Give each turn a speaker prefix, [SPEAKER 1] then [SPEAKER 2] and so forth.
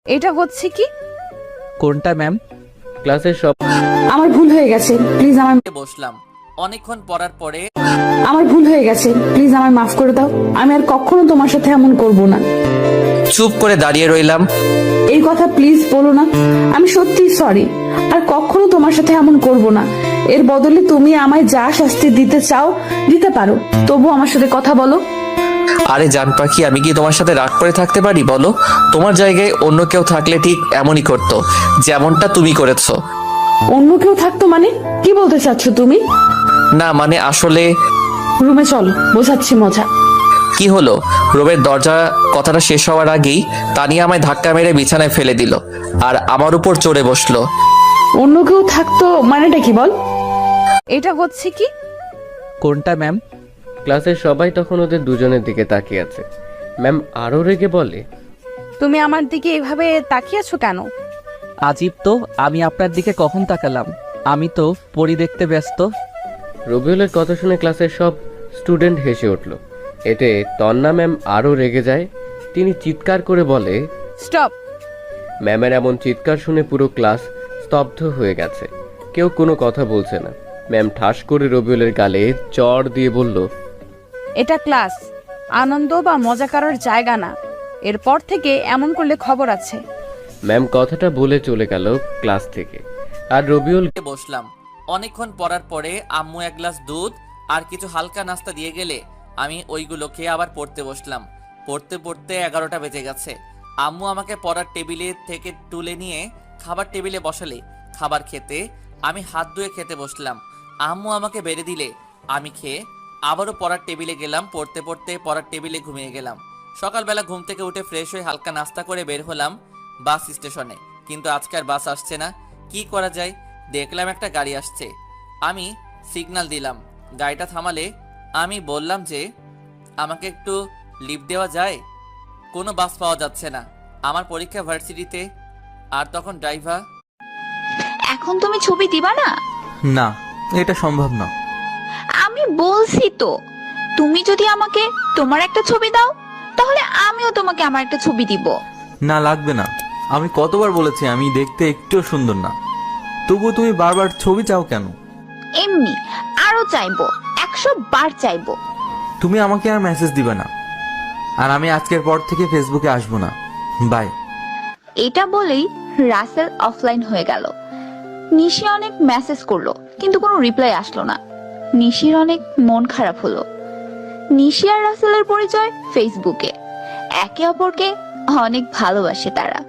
[SPEAKER 1] এটা হচ্ছে কি?
[SPEAKER 2] কোনটা ম্যাম?
[SPEAKER 3] ক্লাসের সব
[SPEAKER 1] আমার ভুল হয়ে গেছে, প্লিজ
[SPEAKER 4] বসলাম অনেকক্ষণ পড়ার পরে।
[SPEAKER 1] আমার ভুল হয়ে গেছে, প্লিজ আমায় মাফ করে দাও। আমি আর কখনো তোমার সাথে এমন করব না।
[SPEAKER 4] চুপ করে দাঁড়িয়ে রইলাম।
[SPEAKER 1] এই কথা প্লিজ বলো না। আমি সত্যি সরি, আর কখনো তোমার সাথে এমন করব না। এর বদলে তুমি আমায় যা শাস্তি দিতে চাও দিতে পারো, তবু আমার সাথে কথা বলো।
[SPEAKER 4] আরে জান পাখি, আমি কি তোমার সাথে রাগ করে থাকতে পারি বলো? তোমার জায়গায় অন্য কেউ থাকলে ঠিক এমনই করতো, যেমনটা তুমি করেছো।
[SPEAKER 1] অন্য কেউ থাকতো মানে কি বলতে চাচ্ছ তুমি?
[SPEAKER 4] না মানে আসলে
[SPEAKER 1] রুমে চল, বোঝাচ্ছি মজা।
[SPEAKER 4] কি হলো? রুমের দরজা কথাটা শেষ হওয়ার আগেই তানিয়া আমায় ধাক্কা মেরে বিছানায় ফেলে দিল আর আমার উপর চড়ে বসলো।
[SPEAKER 1] অন্য কেউ থাকতো মানেটা কি বল? এটা হচ্ছে কি?
[SPEAKER 2] কোনটা ম্যাম?
[SPEAKER 3] ক্লাসের সবাই তখন ওদের দুজনের দিকে তাকিয়ে আছে। ম্যাম আরো রেগে বলে,
[SPEAKER 1] তুমি আমার দিকে এভাবে তাকিয়েছো কেন?
[SPEAKER 2] আজিব তো, আমি আপনার দিকে কখন তাকালাম? আমি তো পরি দেখতে ব্যস্ত।
[SPEAKER 3] রবিউলের কথা শুনে ক্লাসের সব স্টুডেন্ট হেসে উঠল। এতে তন্না ম্যাম আরও রেগে যায়। তিনি চিৎকার করে বলে,
[SPEAKER 1] স্টপ।
[SPEAKER 3] ম্যামের এমন চিৎকার শুনে পুরো ক্লাস স্তব্ধ হয়ে গেছে। কেউ কোনো কথা বলছে না। ম্যাম ঠাস করে রবিউলের গালে চড় দিয়ে বলল,
[SPEAKER 1] এটা ক্লাস, আনন্দ বা মজা করার জায়গা না। এরপর থেকে এমন করলে খবর আছে।
[SPEAKER 3] ম্যাম কথাটা বলে চলে গেল ক্লাস থেকে। আর রবিউল
[SPEAKER 4] বসলাম অনেকক্ষণ পড়ার পরে আম্মু এক গ্লাস দুধ আর কিছু হালকা নাস্তা দিয়ে গেলে আমি ওইগুলো খেয়ে আবার পড়তে বসলাম। পড়তে পড়তে 11টা বেজে গেছে। আম্মু আমাকে পড়ার টেবিলে থেকে তুলে নিয়ে খাবার টেবিলে বসালে খাবার খেতে আমি হাত ধুয়ে খেতে বসলাম। আম্মু আমাকে বেড়ে দিলে আমি খেয়ে আবারও পড়ার টেবিলে গেলাম। পড়তে পড়তে পড়ার টেবিলে ঘুমিয়ে গেলাম। সকালবেলা ঘুম থেকে উঠে ফ্রেশ হয়ে হালকা নাস্তা করে বের হলাম বাস স্টেশনে। কিন্তু আজকে আর বাস আসছে না। কি করা যায়? দেখলাম একটা গাড়ি আসছে। আমি সিগন্যাল দিলাম। গাড়িটা থামালে আমি বললাম যে আমাকে একটু লিফট দেওয়া যায়? কোনো বাস পাওয়া যাচ্ছে না। আমার পরীক্ষা ভার্সিটিতে। আর তখন ড্রাইভার,
[SPEAKER 5] এখন তুমি ছবি দিবা না?
[SPEAKER 6] না, এটা সম্ভব না।
[SPEAKER 5] আমি বলছি তো, তুমি যদি আমাকে তোমার একটা ছবি দাও তাহলে আমিও তোমাকে আমার একটা ছবি দিব।
[SPEAKER 6] না, লাগবে না। আমি কতবার বলেছি আমি দেখতে একটুও সুন্দর না, তবুও তুমি বারবার ছবি চাও কেন?
[SPEAKER 5] এমনি আরো চাইবো, 100 বার চাইবো।
[SPEAKER 6] তুমি আমাকে আর মেসেজ দিবে না, আর আমি আজকের পর থেকে ফেসবুকে আসবো না। বাই।
[SPEAKER 5] এটা বলেই রাসেল অফলাইন হয়ে গেল। নিশি অনেক মেসেজ করলো কিন্তু কোনো রিপ্লাই আসলো না। নিশির অনেক মন খারাপ হলো। নিশি আর রাসেলের পরিচয় ফেসবুকে। একে অপরকে অনেক ভালোবাসে তারা।